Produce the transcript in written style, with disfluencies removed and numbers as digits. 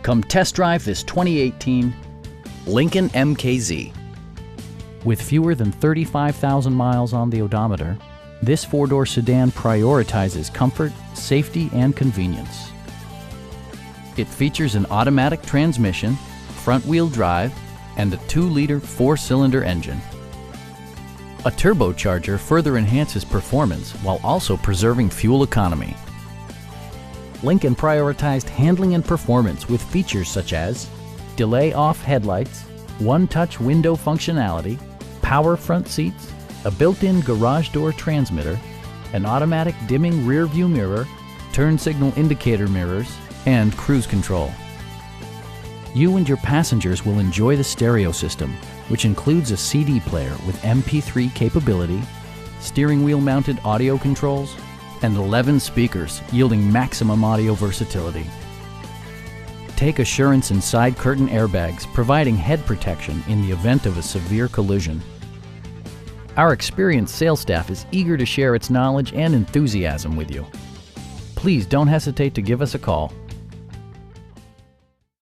Come test drive this 2018 Lincoln MKZ. With fewer than 35,000 miles on the odometer, this four-door sedan prioritizes comfort, safety, and convenience. It features an automatic transmission, front-wheel drive, and a 2-liter 4-cylinder engine. A turbocharger further enhances performance while also preserving fuel economy. Lincoln prioritized handling and performance with features such as delay-off headlights, one-touch window functionality, power front seats, a built-in garage door transmitter, an automatic dimming rear-view mirror, turn signal indicator mirrors, and cruise control. You and your passengers will enjoy the stereo system, which includes a CD player with MP3 capability, steering wheel mounted audio controls, and 11 speakers yielding maximum audio versatility. Take assurance in side curtain airbags, providing head protection in the event of a severe collision. Our experienced sales staff is eager to share its knowledge and enthusiasm with you. Please don't hesitate to give us a call.